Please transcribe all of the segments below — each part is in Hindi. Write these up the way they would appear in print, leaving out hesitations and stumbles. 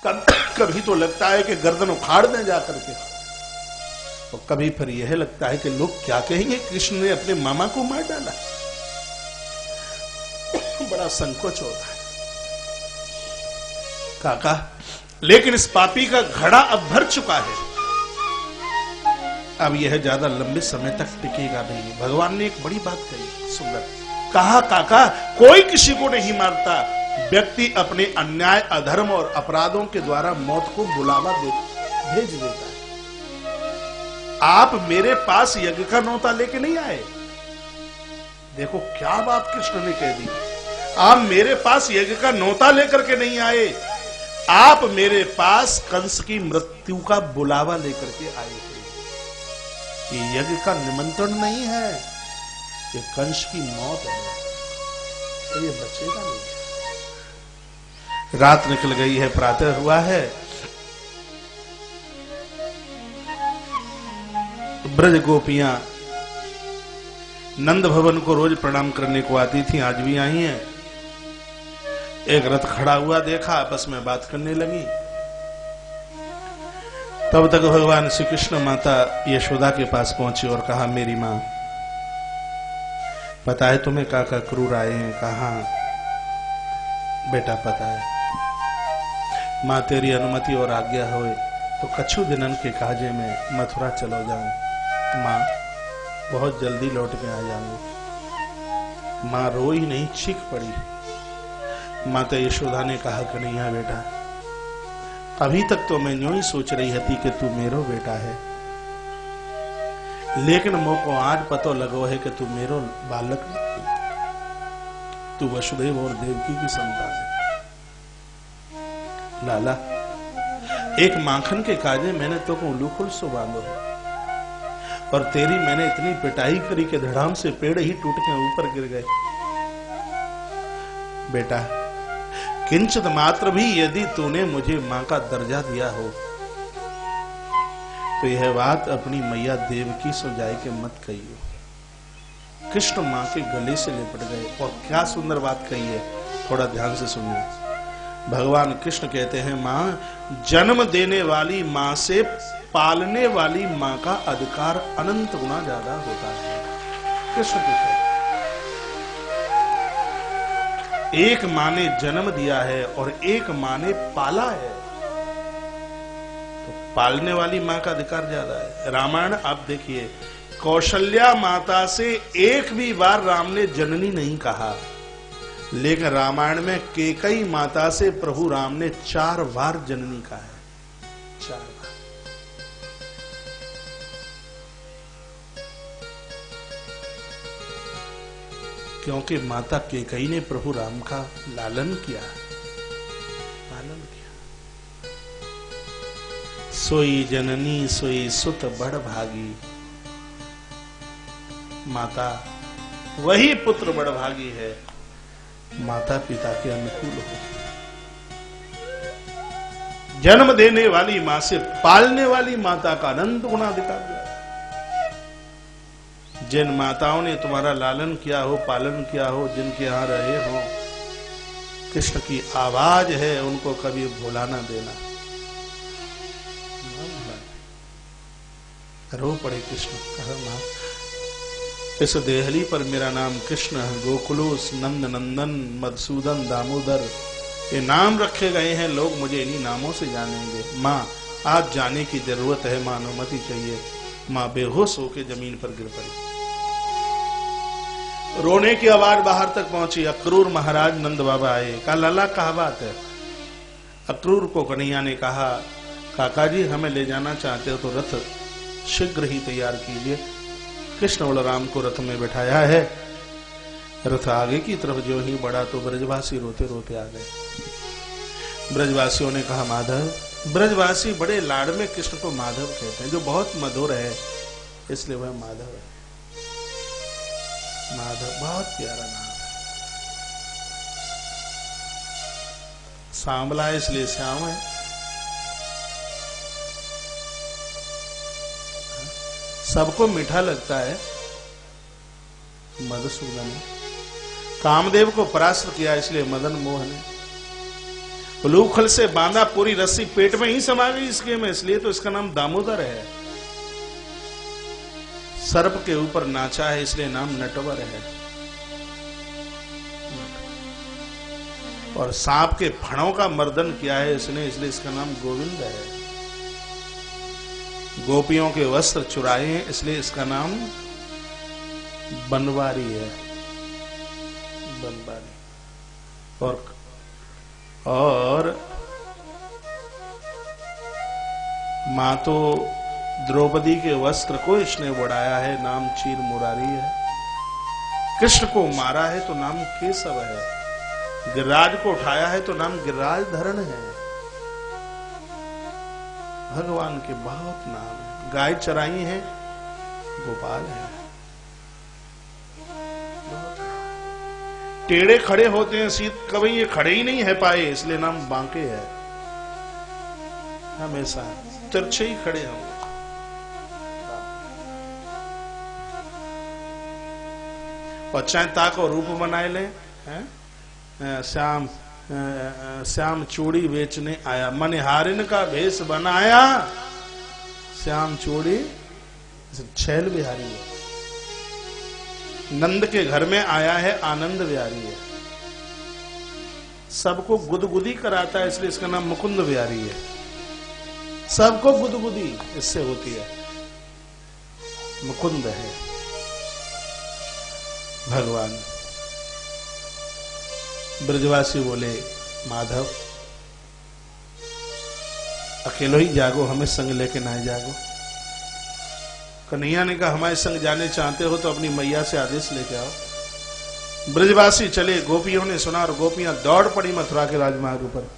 कभी तो लगता है कि गर्दन उखाड़ दें जाकर के, और कभी फिर यह लगता है कि लोग क्या कहेंगे, कृष्ण ने अपने मामा को मार डाला। बड़ा संकोच होता है काका, लेकिन इस पापी का घड़ा अब भर चुका है, अब यह ज्यादा लंबे समय तक टिकेगा नहीं। भगवान ने एक बड़ी बात कही, सुंदर कहा, काका कोई किसी को नहीं मारता, व्यक्ति अपने अन्याय, अधर्म और अपराधों के द्वारा मौत को बुलावा भेज देता है। आप मेरे पास यज्ञ का नौता लेके नहीं आए, देखो क्या बात कृष्ण ने कह दी, आप मेरे पास यज्ञ का नौता लेकर के नहीं आए, आप मेरे पास कंस की मृत्यु का बुलावा लेकर के आए थे। ये यज्ञ का निमंत्रण नहीं है, ये कंस की मौत है, तो ये बचेगा नहीं। रात निकल गई है, प्रातः हुआ है। ब्रज गोपियां नंद भवन को रोज प्रणाम करने को आती थी, आज भी आई हैं। एक रथ खड़ा हुआ देखा, आपस में बात करने लगी। तब तक भगवान श्री कृष्ण माता यशोदा के पास पहुंची और कहा, मेरी मां, पता है तुम्हें काका क्रूर आए हैं? कहा बेटा पता है। मां तेरी अनुमति और आज्ञा होए तो कछु दिनन के काजे में मथुरा चलो जाऊं। मां बहुत जल्दी लौट के आ जाऊंगी। मां रोई नहीं, चीख पड़ी। माता यशोदा ने कहा, कन्हैया बेटा, अभी तक तो मैं यूं ही सोच रही थी कि तू मेरो बेटा है, लेकिन मोको आज पतो लगो है कि तू मेरो बालक नहीं, तू वसुदेव और देवकी की संतान है। लाला, एक माखन के काजे मैंने तो को उलूखुल सो बांधो है, और तेरी मैंने इतनी पिटाई करी कि धड़ाम से पेड़ ही टूट के ऊपर गिर गए। बेटा, किंचित मात्र भी यदि तूने मुझे मां का दर्जा दिया हो तो यह बात अपनी मैया देवकी सो जाए के मत कहियो। कृष्ण मां के गले से लिपट गए, और क्या सुंदर बात कही है, थोड़ा ध्यान से सुनिए। भगवान कृष्ण कहते हैं, मां, जन्म देने वाली मां से पालने वाली मां का अधिकार अनंत गुना ज्यादा होता है। कृष्ण कहते हैं, एक मां ने जन्म दिया है और एक मां ने पाला है, तो पालने वाली मां का अधिकार ज्यादा है। रामायण आप देखिए, कौशल्या माता से एक भी बार राम ने जननी नहीं कहा, लेकिन रामायण में कैकेयी माता से प्रभु राम ने 4 बार जननी कहा है, 4 बार। क्योंकि माता कैकेयी ने प्रभु राम का लालन किया, पालन किया। सोई जननी सोई सुत बड़ भागी, माता वही पुत्र बड़ भागी है, माता पिता के अनुकूल हो। जन्म देने वाली मां से पालने वाली माता का अनंत गुणाधिकार दिया। जिन माताओं ने तुम्हारा लालन किया हो, पालन किया हो, जिनके यहां रहे हो, कृष्ण की आवाज है, उनको कभी भुला ना देना। रो पड़े कृष्ण, कहा मां, इस देहली पर मेरा नाम कृष्ण है, गोकुलोस, नंद नंदन, मधुसूदन, दामोदर, ये नाम रखे गए हैं, लोग मुझे इन्हीं नामों से जानेंगे। मां, आज जाने की जरूरत है, मां अनुमति चाहिए। मां बेहोश होकर जमीन पर गिर पड़ी। रोने की आवाज बाहर तक पहुंची। अक्रूर महाराज नंद बाबा आए, कहा लाला कहा बात है। अक्रूर को कन्हैया ने कहा, काका जी हमें ले जाना चाहते हो तो रथ शीघ्र ही तैयार कीजिए। कृष्ण बलराम को रथ में बिठाया है। रथ आगे की तरफ जो ही बढ़ा तो ब्रजवासी रोते रोते आ गए। ब्रजवासियों ने कहा, माधव, ब्रजवासी बड़े लाड़ में कृष्ण को माधव कहते हैं, जो बहुत मधुर है, इसलिए वह माधव है। माधव बहुत प्यारा नाम है। सांवला इसलिए श्याम है। सबको मीठा लगता है, मधुसूदन है। कामदेव को परास्त किया इसलिए मदन मोहन है। उलूखल से बांधा पूरी रस्सी पेट में ही समा गई इसके में, इसलिए तो इसका नाम दामोदर है। सर्प के ऊपर नाचा है इसलिए नाम नटवर है। और सांप के फणों का मर्दन किया है इसने, इसलिए इसका नाम गोविंद है। गोपियों के वस्त्र चुराए हैं इसलिए इसका नाम बनवारी है, बनवारी। और मां तो द्रौपदी के वस्त्र को इसने उड़ाया है, नाम चीर मुरारी है। कृष्ण को मारा है तो नाम केशव है। गिरिराज को उठाया है तो नाम गिरिराज धरण है। भगवान के बहुत नाम है। गाय चराई है, गोपाल है। टेढ़े खड़े होते हैं, सीध कभी ये खड़े ही नहीं है पाए, इसलिए नाम बांके है। हमेशा तिरछे ही खड़े होंगे। और चाहे ताको रूप बनाए ले, श्याम चूड़ी बेचने आया, मनिहारिन का भेष बनाया, श्याम चूड़ी छैल बिहारी है। नंद के घर में आया है, आनंद बिहारी है। सबको गुदगुदी कराता है इसलिए इसका नाम मुकुंद बिहारी है। सबको गुदगुदी इससे होती है, मुकुंद है भगवान। ब्रजवासी बोले, माधव अकेलो ही जागो, हमें संग लेके ना जागो। कन्हैया ने कहा, हमारे संग जाने चाहते हो तो अपनी मैया से आदेश लेके आओ। ब्रजवासी चले, गोपियों ने सुना और गोपियां दौड़ पड़ी मथुरा के राजमार्ग पर।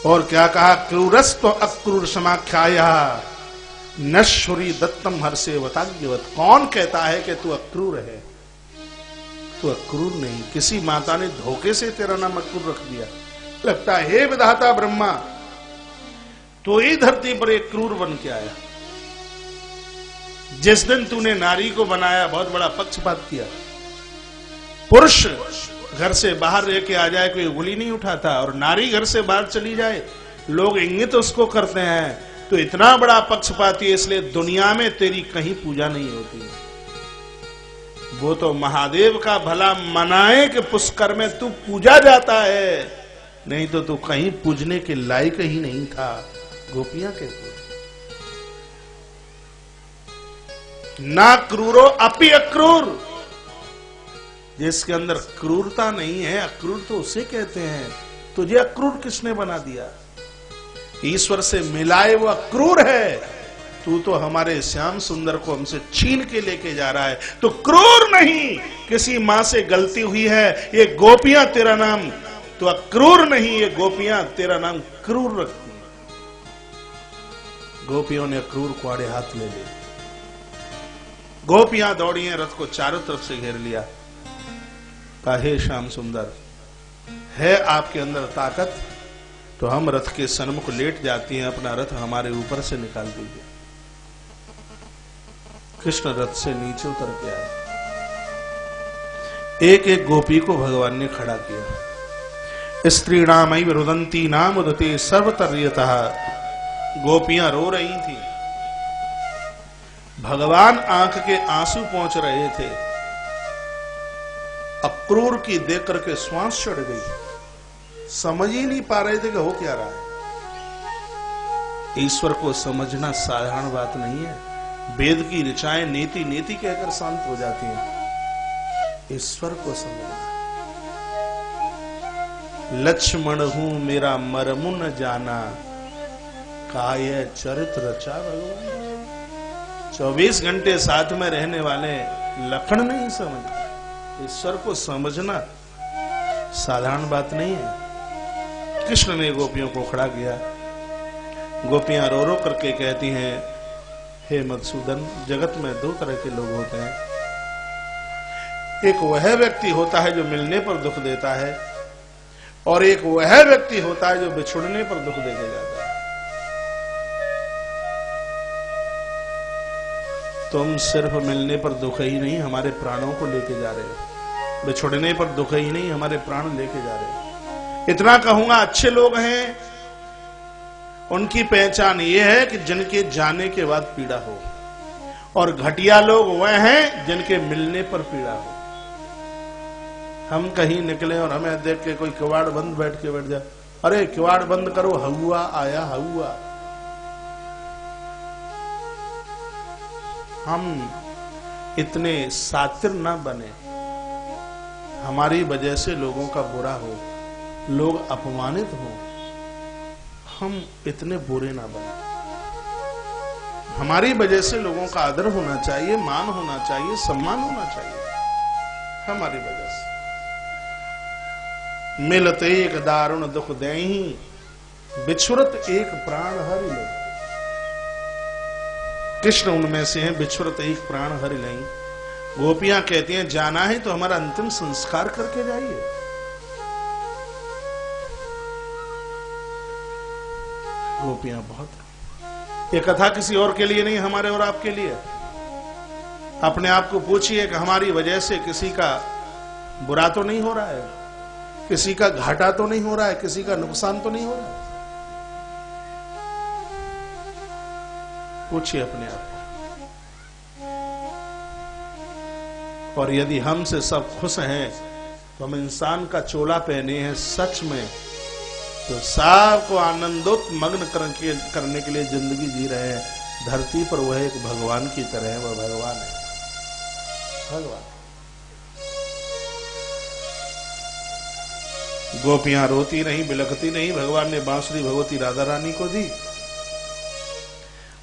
और क्या कहा, क्रूरस्व अक्रूर समाख्याया नश्वरी दत्तम हर्षे वताग्यवत। कौन कहता है कि तू अक्रूर है? तू अक्रूर नहीं, किसी माता ने धोखे से तेरा नाम अक्रूर रख दिया। लगता है हे विधाता ब्रह्मा, तो ही धरती पर एक क्रूर बन के आया। जिस दिन तूने नारी को बनाया, बहुत बड़ा पक्षपात किया। पुरुष घर से बाहर रह के आ जाए कोई उंगली नहीं उठाता, और नारी घर से बाहर चली जाए लोग इंगित उसको करते हैं। तो इतना बड़ा पक्षपाती है, इसलिए दुनिया में तेरी कहीं पूजा नहीं होती है। वो तो महादेव का भला मनाए कि पुष्कर में तू पूजा जाता है, नहीं तो तू कहीं पूजने के लायक ही नहीं था। गोपियां कहती ना क्रूरो अपि अक्रूर, जिसके अंदर क्रूरता नहीं है, अक्रूर तो उसे कहते हैं। तुझे अक्रूर किसने बना दिया? ईश्वर से मिलाए वो अक्रूर है। तू तो हमारे श्याम सुंदर को हमसे छीन के लेके जा रहा है, तो क्रूर नहीं। किसी मां से गलती हुई है, ये गोपियां तेरा नाम तो अक्रूर नहीं, ये गोपियां तेरा नाम क्रूर रखती हैं। गोपियों ने अक्रूर को आड़े हाथ ले लिया। गोपियां दौड़ी हैं, रथ को चारों तरफ से घेर लिया। कहा, हे श्याम सुंदर, है आपके अंदर ताकत तो हम रथ के सन्मुख लेट जाती हैं, अपना रथ हमारे ऊपर से निकाल दीजिए। कृष्ण रथ से नीचे उतर के आए। एक एक गोपी को भगवान ने खड़ा किया। स्त्री नाम रुदंती नाम उदते सर्वतर्यतः। गोपियां रो रही थी, भगवान आंख के आंसू पहुंच रहे थे। अक्रूर की देख करके श्वास चढ़ गई, समझ ही नहीं पा रहे थे कि हो क्या रहा है। ईश्वर को समझना साधारण बात नहीं है। वेद की ऋचाएं नीति नीति कहकर शांत हो जाती हैं। ईश्वर को समझना। लक्ष्मण हूं मेरा मरमु न जाना, काय चरित्र रचा भगवान। 24 घंटे साथ में रहने वाले लखन नहीं समझ। ईश्वर को समझना साधारण बात नहीं है। कृष्ण ने गोपियों को खड़ा किया। गोपियां रो रो करके कहती हैं, हे मधुसूदन, जगत में दो तरह के लोग होते हैं। एक वह व्यक्ति होता है जो मिलने पर दुख देता है, और एक वह व्यक्ति होता है जो बिछुड़ने पर दुख देके जाता है। तुम सिर्फ मिलने पर दुख ही नहीं, हमारे प्राणों को लेके जा रहे हो। बिछुड़ने पर दुख ही नहीं, हमारे प्राण लेके जा रहे हो। इतना कहूंगा, अच्छे लोग हैं उनकी पहचान ये है कि जिनके जाने के बाद पीड़ा हो, और घटिया लोग वह हैं जिनके मिलने पर पीड़ा हो। हम कहीं निकले और हमें देख के कोई किवाड़ बंद बैठ जाए, अरे किवाड़ बंद करो, हवा आया हवा। हम इतने सातिर ना बने, हमारी वजह से लोगों का बुरा हो, लोग अपमानित हो, हम इतने बुरे ना बने। हमारी वजह से लोगों का आदर होना चाहिए, मान होना चाहिए, सम्मान होना चाहिए, हमारी वजह से। मिलत एक दारुण दुख देहि, बिछुरत एक प्राण हरि ले। कृष्ण उनमें से हैं, बिछुरत एक प्राण हरि ले। गोपियां कहती हैं जाना है तो हमारा अंतिम संस्कार करके जाइए। गोपियां बहुत, ये कथा किसी और के लिए नहीं, हमारे और आपके लिए। अपने आप को पूछिए कि हमारी वजह से किसी का बुरा तो नहीं हो रहा है, किसी का घाटा तो नहीं हो रहा है, किसी का नुकसान तो नहीं हो रहा है। पूछिए अपने आप को। और यदि हमसे सब खुश हैं तो हम इंसान का चोला पहने हैं सच में, तो सबको आनंदोत मग्न करने के लिए जिंदगी जी रहे हैं। धरती पर वह एक भगवान की तरह है, वह भगवान है, भगवान। गोपियां रोती नहीं, बिलखती नहीं, भगवान ने बांसुरी भगवती राधा रानी को दी।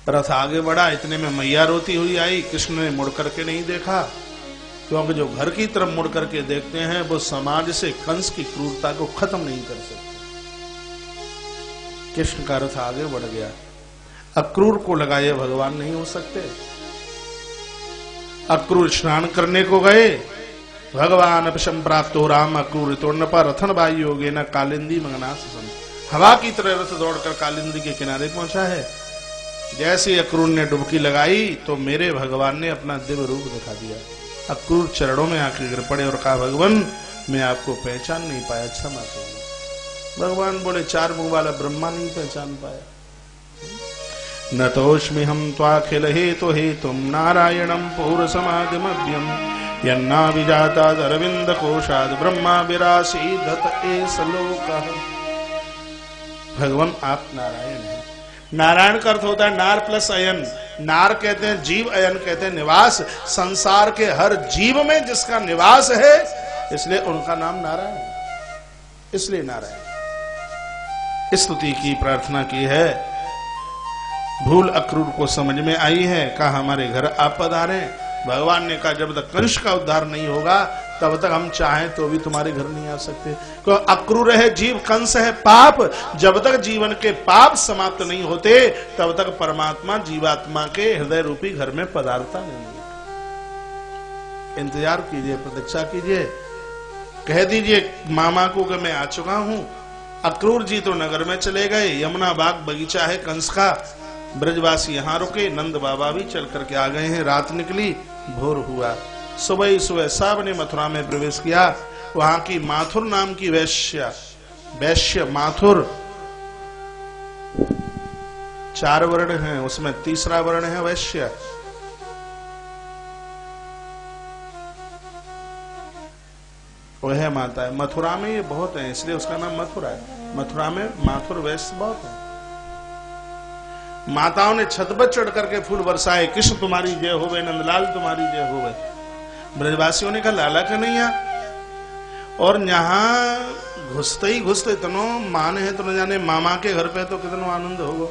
रथ आगे बढ़ा, इतने में मैया रोती हुई आई। कृष्ण ने मुड़ करके नहीं देखा, क्योंकि जो घर की तरफ मुड़ करके देखते हैं वो समाज से कंस की क्रूरता को खत्म नहीं कर सकते। कृष्ण का रथ आगे बढ़ गया। अक्रूर को लगाए भगवान नहीं हो सकते। अक्रूर स्नान करने को गए, भगवान अपशम प्राप्तो राम अक्रूर तोर्णपा रथन बाई योगे न कालिंदी मंगनास सम। हवा की तरह रथ दौड़कर कालिंदी के किनारे पहुंचा है। जैसे अक्रूर ने डुबकी लगाई तो मेरे भगवान ने अपना दिव्य रूप दिखा दिया। अक्रूर चरणों में आकर गिर पड़े और कहा, भगवान मैं आपको पहचान नहीं पाया, क्षमा करिए। भगवान बोले, चार मुंह वाला ब्रह्मा नहीं पहचान पाया। न तोष्मि हम त्वाखिल हेतु हेतुम नारायणम पूर्व समाधिमभ्यम यन्ना विजाता अरविंद कोशाद ब्रह्मा विरासीदत एस लोकः। भगवान आप नारायण हैं। नारायण का अर्थ होता है नार प्लस अयन। नार कहते हैं जीव, अयन कहते हैं निवास। संसार के हर जीव में जिसका निवास है, इसलिए उनका नाम नारायण है, इसलिए नारायण। स्तुति की प्रार्थना की है। भूल अक्रूर को समझ में आई है, कहा हमारे घर आप पधारे। भगवान ने कहा जब तक कंस का उद्धार नहीं होगा तब तक हम चाहें तो भी तुम्हारे घर नहीं आ सकते। क्योंकि अक्रूर है जीव, कंस है पाप। जब तक जीवन के पाप समाप्त नहीं होते तब तक परमात्मा जीवात्मा के हृदय रूपी घर में पधारता नहीं है। इंतजार कीजिए, प्रतीक्षा कीजिए, कह दीजिए मामा को कि मैं आ चुका हूं। अक्रूर जी तो नगर में चले गए, यमुना बाग बगीचा है कंस का। ब्रजवासी यहाँ रुके, नंद बाबा भी चल करके आ गए हैं। रात निकली, भोर हुआ, सुबह ही सुबह सब ने मथुरा में प्रवेश किया। वहां की माथुर नाम की वैश्य माथुर, 4 वर्ण हैं, उसमें तीसरा वर्ण है वैश्य। वह माता है। मथुरा में ये बहुत है, इसलिए उसका नाम मथुरा है। मथुरा में माथुर वैश्य बहुत है। माताओं ने छत पर चढ़ करके फूल बरसाए, कृष्ण तुम्हारी जय होवे, नंदलाल तुम्हारी जय होवे। ब्रजवासियों ने कहा लाला कन्हैया। और यहाँ घुसते ही घुसते इतनो मान है तो न जाने मामा के घर पे तो कितना आनंद होगा।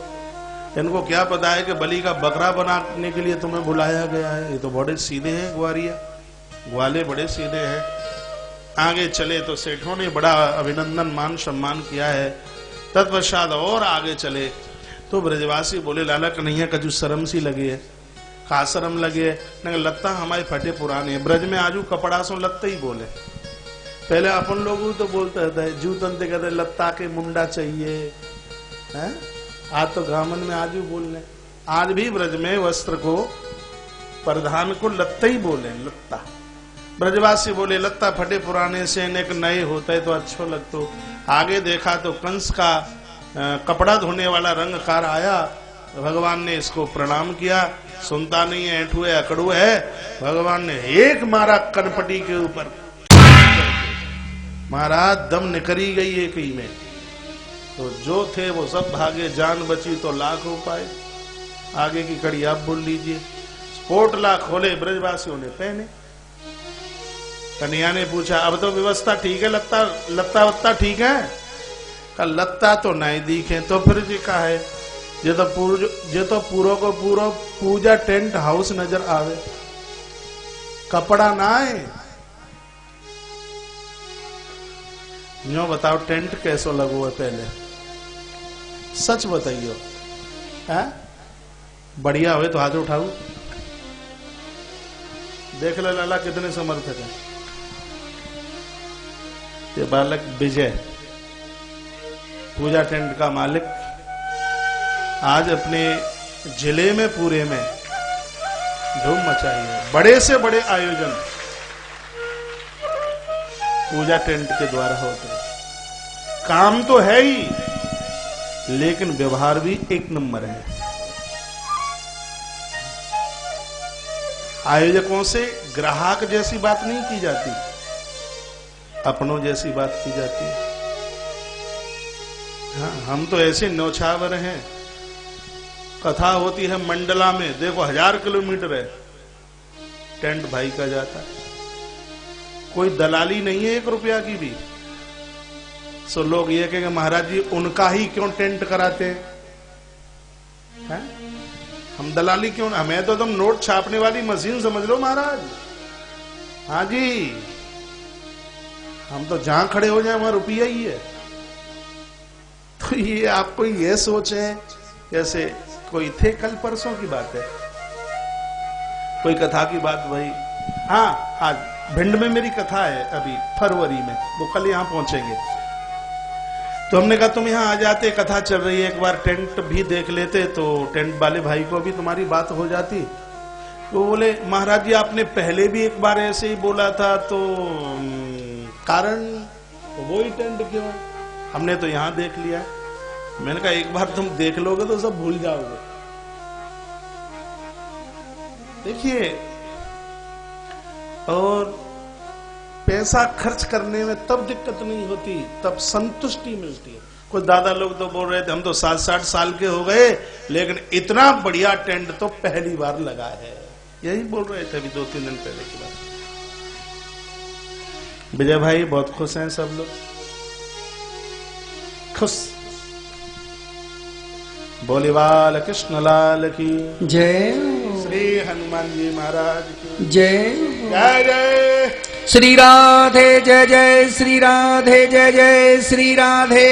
इनको क्या पता है कि बलि का बकरा बनाने के लिए तुम्हें बुलाया गया है। ये तो बड़े सीधे हैं ग्वारिया, ग्वाले बड़े सीधे हैं। आगे चले तो सेठों ने बड़ा अभिनंदन मान सम्मान किया है। तत्पश्चात और आगे चले तो ब्रजवासी बोले लाला कन्हैया कजू शर्म सी लगी है। खा शर्म लगे है, लत्ता हमारे फटे पुराने। ब्रज में आजू कपड़ा सो लत्ता ही बोले। पहले अपन लोग तो बोलते थे जूतन ते कहते लत्ता के मुंडा चाहिए है। आज तो गामन में आजू बोलने। आज भी ब्रज में वस्त्र को परिधान को लत्ता ही बोले, लत्ता। ब्रजवासी बोले लत्ता फटे पुराने से एक नए होता है तो अच्छो लगतो। आगे देखा तो कंस का कपड़ा धोने वाला रंगकार आया। भगवान ने इसको प्रणाम किया, सुनता नहीं है, ऐंठू है, अकड़ू है। भगवान ने एक मारा कनपटी के ऊपर, महाराज दम निकली गई एक ही में। तो जो थे वो सब भागे, जान बची तो लाख उपाय। आगे की कड़ी आप बोल लीजिए। पोटला खोले ब्रजवासियों ने पहने। कन्या ने पूछा अब तो व्यवस्था ठीक है, लत्ता वत्ता ठीक है? कल लत्ता तो नहीं दिखे। तो फिर जी का है ये तो पूरो को पूरो पूजा टेंट हाउस नजर आवे, कपड़ा ना है। यूं बताओ टेंट कैसो लगो है पहले, सच बताइयो। है बढ़िया हुए तो हाथ उठाओ, देख ले लाला कितने समर्थक है। ये बालक विजय, पूजा टेंट का मालिक, आज अपने जिले में पूरे में धूम मचाई है। बड़े से बड़े आयोजन पूजा टेंट के द्वारा होते हैं। काम तो है ही, लेकिन व्यवहार भी एक नंबर है। आयोजकों से ग्राहक जैसी बात नहीं की जाती, अपनों जैसी बात की जाती है। हाँ, हम तो ऐसे न्यौछावर हैं। कथा होती है मंडला में, देखो 1000 किलोमीटर है, टेंट भाई का जाता है। कोई दलाली नहीं है 1 रुपया की भी। सो लोग ये कहेंगे महाराज जी उनका ही क्यों टेंट कराते हैं? हम दलाली क्यों? हमें तो तुम नोट छापने वाली मशीन समझ लो महाराज। हाँ जी, हम तो जहां खड़े हो जाए वहां रुपया ही है। तो ये आपको ये सोचे जैसे कोई थे, कल परसों की बात है, कोई कथा की बात वही। हाँ, आज भिंड में मेरी कथा है अभी फरवरी में, वो कल यहां पहुंचेंगे। तो हमने कहा तुम यहां आ जाते, कथा चल रही है, एक बार टेंट भी देख लेते, तो टेंट वाले भाई को भी तुम्हारी बात हो जाती। तो बोले महाराज जी आपने पहले भी एक बार ऐसे ही बोला था, तो कारण तो वो ही टेंट क्यों? हमने तो यहां देख लिया। मैंने कहा एक बार तुम देख लोगे तो सब भूल जाओगे। देखिए, और पैसा खर्च करने में तब दिक्कत नहीं होती, तब संतुष्टि मिलती है। कुछ दादा लोग तो बोल रहे थे हम तो 60-60 साल के हो गए, लेकिन इतना बढ़िया टेंट तो पहली बार लगा है। यही बोल रहे थे अभी 2-3 दिन पहले की बात। विजय भाई बहुत खुश हैं, सब लोग खुश। बोले बाल कृष्ण लाल की जय, श्री हनुमान जी महाराज की जय जय। जय श्री राधे, जय जय श्री राधे, जय जय श्री राधे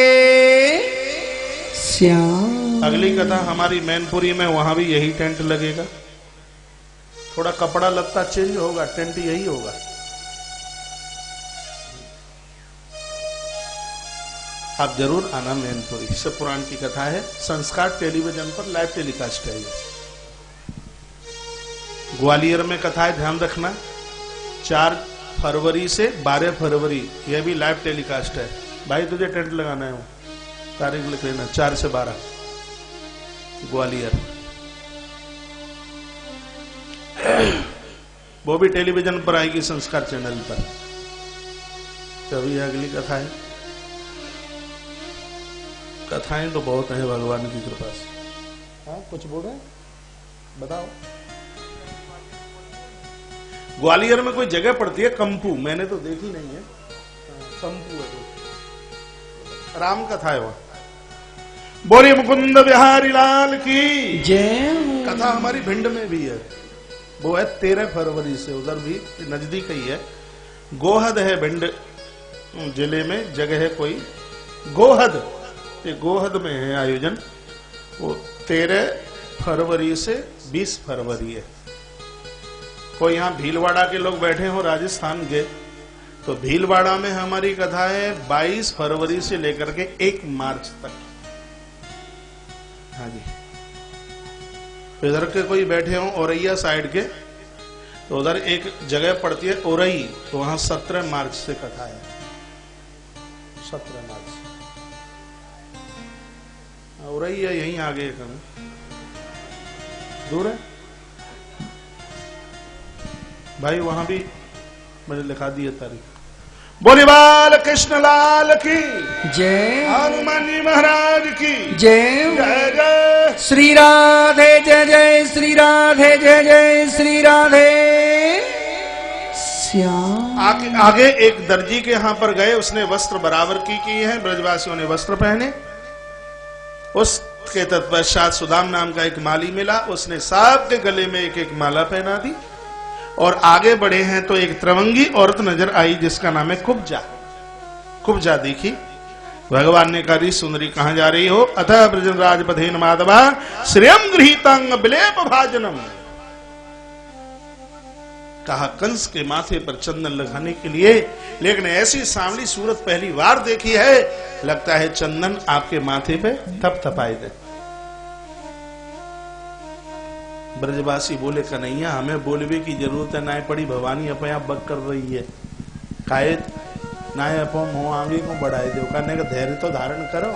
श्याम। अगली कथा हमारी मैनपुरी में, वहां भी यही टेंट लगेगा। थोड़ा कपड़ा लत्ता चेंज होगा, टेंट यही होगा। आप जरूर आना मैनपुरी। शिव पुराण की कथा है, संस्कार टेलीविजन पर लाइव टेलीकास्ट है ये। ग्वालियर में कथा है, ध्यान रखना, 4 फरवरी से 12 फरवरी, यह भी लाइव टेलीकास्ट है। भाई तुझे टेंट लगाना है, तारीख लिख लेना, 4 से 12 ग्वालियर। वो भी टेलीविजन पर आएगी, संस्कार चैनल पर। तभी अगली कथा है। कथाएं तो बहुत हैं भगवान की कृपा से। हाँ, कुछ बोल रहे हैं, बताओ। ग्वालियर में कोई जगह पड़ती है कंपू, मैंने तो देखी नहीं है। कंपू है तो राम कथा है वो। बोले मुकुंद बिहारी लाल की जय। कथा हमारी भिंड में भी है, वो है 13 फरवरी से, उधर भी नजदीक ही है। गोहद है भिंड जिले में, जगह है कोई गोहद, ये गोहद में है आयोजन। वो 13 फरवरी से 20 फरवरी है। कोई यहाँ भीलवाड़ा के लोग बैठे हो राजस्थान के, तो भीलवाड़ा में हमारी कथा है 22 फरवरी से लेकर के 1 मार्च तक। हाँ जी, इधर के कोई बैठे हो औरैया साइड के, तो उधर एक जगह पड़ती है औरई, तो वहां 17 मार्च से कथा है, 17 मार्च। हो रही है यहीं आगे कहीं दूर है भाई, वहां भी मैंने लिखा दी है तारीख। बोले बाल कृष्ण लाल की जय, हनुमान जी महाराज की जय। जय जय। श्री राधे जय जय श्री राधे जय जय श्री राधे श्याम। आगे एक दर्जी के यहां पर गए, उसने वस्त्र बराबर की किए हैं, ब्रजवासियों ने वस्त्र पहने। उसके तत्पश्चात सुदाम नाम का एक माली मिला, उसने सबके गले में एक एक माला पहना दी। और आगे बढ़े हैं तो एक त्रवंगी औरत नजर आई जिसका नाम है कुब्जा। कुब्जा देखी, भगवान ने कहा सुंदरी कहां जा रही हो? अतः ब्रजराज पथेन माधवा श्रेयम गृहीतांग विलेप भाजनम। कहा कंस के माथे पर चंदन लगाने के लिए, लेकिन ऐसी सांवली सूरत पहली बार देखी है, लगता है चंदन आपके माथे पे थपथपाए दे। ब्रजवासी बोले कन्हैया हमें बोलवे की जरूरत है, ना पड़ी भवानी अपया बक कर रही है, कायद ना अपो मुंह आगे को बढ़ाए दो, करने का धैर्य तो धारण करो।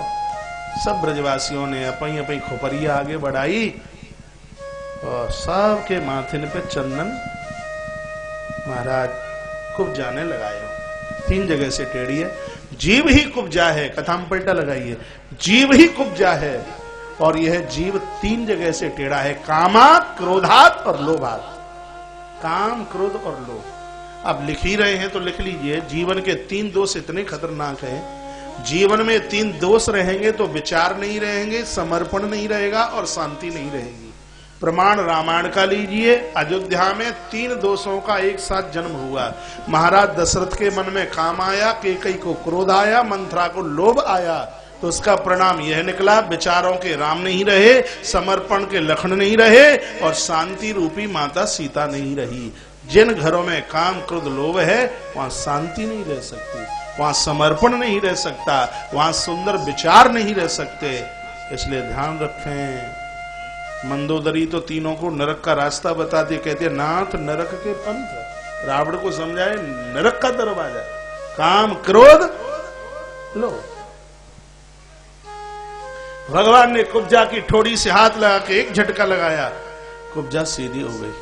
सब ब्रजवासियों ने अपई अपई खोपरिया आगे बढ़ाई और सबके माथे पे चंदन महाराज कुब्जा ने लगाए। 3 जगह से टेढ़ी है, जीव ही कुब्जा है, कथा में पलटा लगाइए, जीव ही कुब्जा है और यह जीव 3 जगह से टेढ़ा है, कामात, क्रोधात और लोभात। काम, क्रोध और लोभ। अब लिख ही रहे हैं तो लिख लीजिए, जीवन के 3 दोष इतने खतरनाक हैं। जीवन में 3 दोष रहेंगे तो विचार नहीं रहेंगे, समर्पण नहीं रहेगा और शांति नहीं रहेगी। प्रमाण रामायण का लीजिए, अयोध्या में 3 दोषों का एक साथ जन्म हुआ। महाराज दशरथ के मन में काम आया, कैकेयी को क्रोध आया, मंथरा को लोभ आया, तो उसका परिणाम यह निकला, विचारों के राम नहीं रहे, समर्पण के लखन नहीं रहे और शांति रूपी माता सीता नहीं रही। जिन घरों में काम, क्रोध, लोभ है वहां शांति नहीं रह सकती, वहां समर्पण नहीं रह सकता, वहां सुंदर विचार नहीं रह सकते। इसलिए ध्यान रखें। मंदोदरी तो तीनों को नरक का रास्ता बताती, कहते नाथ नरक के पंथ, रावण को समझाए नरक का दरवाजा, काम, क्रोध, लोभ। भगवान ने कुब्जा की ठोड़ी से हाथ लगा के एक झटका लगाया, कुब्जा सीधी हो गई।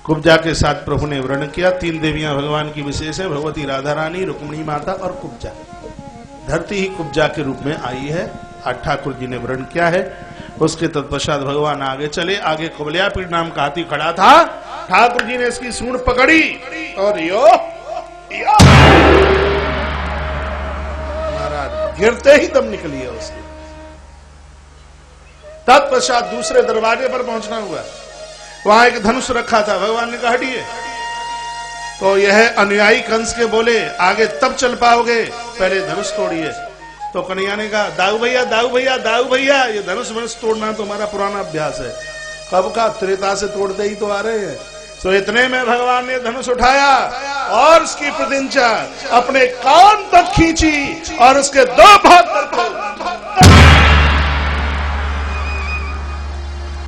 कुब्जा के साथ प्रभु ने वर्ण किया। 3 देवियां भगवान की विशेष है, भगवती राधा रानी, रुक्मिणी माता और कुब्जा। धरती ही कुब्जा के रूप में आई है, आज ठाकुर जी ने वर्ण किया है। उसके तत्पश्चात भगवान आगे चले। आगे कुबलियापीठ नाम का हाथी खड़ा था, ठाकुर जी ने इसकी सूंड पकड़ी और यो महाराज गिरते ही दम निकली है उसकी। तत्पश्चात दूसरे दरवाजे पर पहुंचना हुआ, वहां एक धनुष रखा था। भगवान ने कहा हटिए, तो यह अनुयायी कंस के बोले आगे तब चल पाओगे, पहले धनुष तोड़िए। तो कन्हैया ने कहा दाऊ भैया, दाऊ भैया, दाऊ भैया, ये धनुष वनुष तोड़ना तो हमारा पुराना अभ्यास है, कब का त्रेता से तोड़ते ही तो आ रहे हैं। तो इतने में भगवान ने धनुष उठाया और उसकी प्रतिंचा अपने कान तक खींची और उसके 2 भाग करके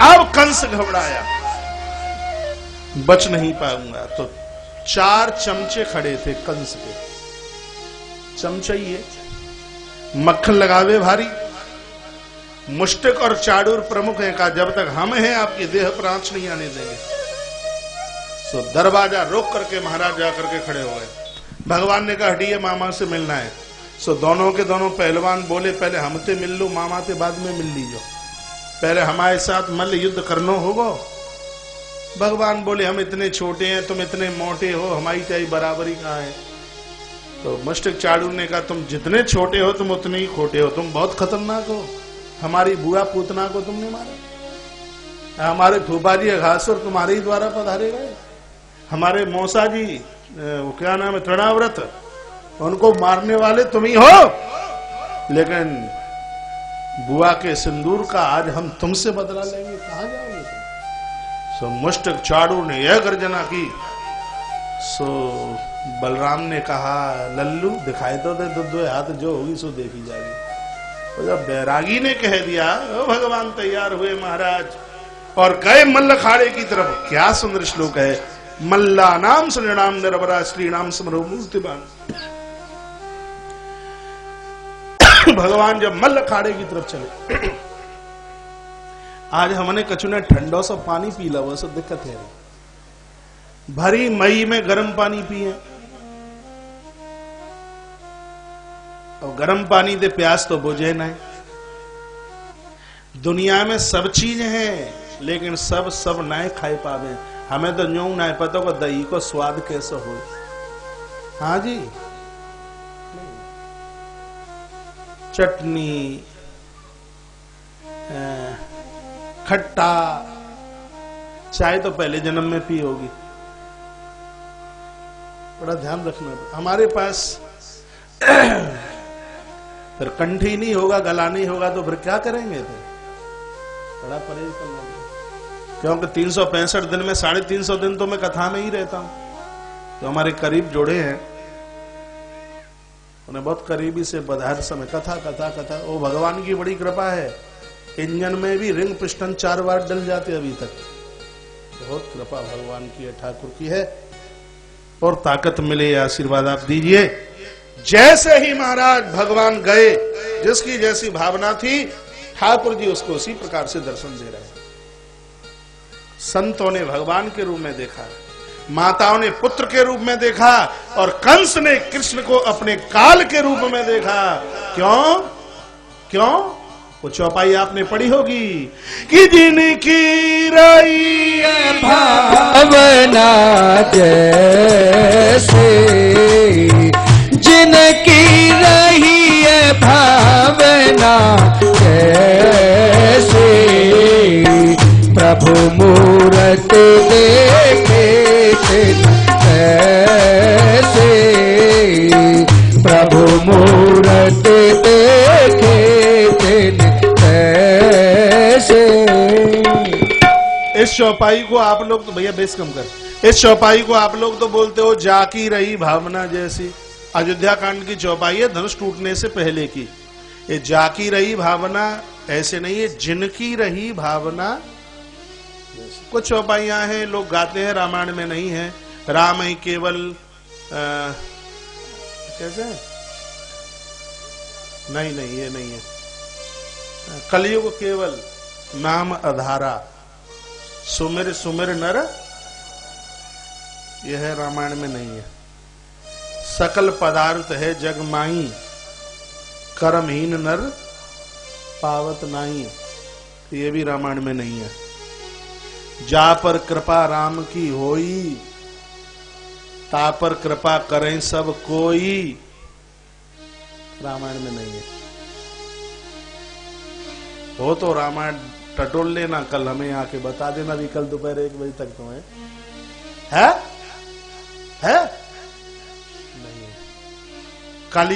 अब कंस घबराया, बच नहीं पाऊंगा। तो 4 चमचे खड़े थे कंस के, चमचे ये मक्खन लगावे भारी, मुष्टिक और चाडूर प्रमुख है, कहा जब तक हम हैं आपकी देह पर आंच नहीं आने देंगे। सो दरवाजा रोक करके महाराज जाकर के खड़े हो गए। भगवान ने कहा हटिए, मामा से मिलना है। सो दोनों के दोनों पहलवान बोले पहले हमसे मिल लो, मामा से बाद में मिल लीजो, पहले हमारे साथ मल्ल युद्ध करना होगा। भगवान बोले हम इतने छोटे हैं, तुम इतने मोटे हो, हमारी चाहे बराबरी कहाँ है। तो मुष्टिक चाडूर ने कहा तुम जितने छोटे हो तुम उतने ही खोटे हो, तुम बहुत खतरनाक हो, हमारी बुआ पूतना को तुमने मारा, हमारे फूफा जी घासुर तुम्हारे ही द्वारा पधारे गए, हमारे मौसा जी वो क्या नाम है तृणाव्रत, उनको मारने वाले तुम ही हो, लेकिन बुआ के सिंदूर का आज हम तुमसे बदला लेंगे, कहां जाओगे तुम। सो मुष्टिक चाडूर ने यह गर्जना की। सो बलराम ने कहा लल्लू दिखाई तो दे, 2 हाथ जो होगी सो देखी जाएगी। तो जब बैरागी ने कह दिया ओ भगवान तैयार हुए महाराज और गए मल्ल अखाड़े की तरफ। क्या सुंदर श्लोक है, मल्ला नाम श्रीणाम निरवरा श्रीणाम स्मरो मूर्तिमान। भगवान जब मल्ल अखाड़े की तरफ चले, आज हमने कछु ने ठंडो सा पानी पी ला, वो सब दिक्कत है। भरी मई में गर्म पानी पिए, और गर्म पानी दे प्यास तो बुझे नहीं। दुनिया में सब चीज है, लेकिन सब नहीं खाई पावे। हमें तो यूं नहीं पता को दही को स्वाद कैसे हो। हाँ जी, चटनी, खट्टा, चाय तो पहले जन्म में पी होगी। बड़ा ध्यान रखना। हमारे पास फिर कंठी नहीं होगा, गला नहीं होगा, तो फिर क्या करेंगे? फिर बड़ा परहेज करना होगा, क्योंकि 365 दिन में 350 दिन तो मैं कथा में ही रहता हूं। तो हमारे करीब जोड़े हैं, उन्हें बहुत करीबी से बधार समय कथा कथा कथा। वो भगवान की बड़ी कृपा है, इंजन में भी रिंग पिस्टन 4 बार डल जाते अभी तक। बहुत कृपा भगवान की है, ठाकुर की है। और ताकत मिले, आशीर्वाद आप दीजिए। जैसे ही महाराज भगवान गए, जिसकी जैसी भावना थी, ठाकुर जी उसको उसी प्रकार से दर्शन दे रहे हैं। संतों ने भगवान के रूप में देखा, माताओं ने पुत्र के रूप में देखा, और कंस ने कृष्ण को अपने काल के रूप में देखा। क्यों क्यों? वो चौपाई आपने पढ़ी होगी कि जिनकी रही भावना जैसे, जिनकी रही है भावना जैसे, प्रभु मूरत देखे ऐसे, प्रभु मूरत देखे ऐसे। इस चौपाई को आप लोग तो, भैया बेस कम कर, इस चौपाई को आप लोग तो बोलते हो जाकी रही भावना जैसी। अयोध्या कांड की चौपाई है धनुष टूटने से पहले की। ये जाकी रही भावना ऐसे नहीं है, जिनकी रही भावना। कुछ चौपाइयां हैं लोग गाते हैं, रामायण में नहीं है। राम ही केवल कैसे? नहीं नहीं, ये नहीं है। कलयुग केवल नाम आधारा, सुमिर सुमिर नर, यह है रामायण में नहीं है। सकल पदार्थ है जग माई, कर्महीन नर पावत नाही, ये भी रामायण में नहीं है। जा पर कृपा राम की होई, ता पर कृपा करें सब कोई, रामायण में नहीं है। हो तो रामायण टटोल लेना, कल हमें आके बता देना भी, कल दोपहर 1 बजे तक तो है? नहीं, कल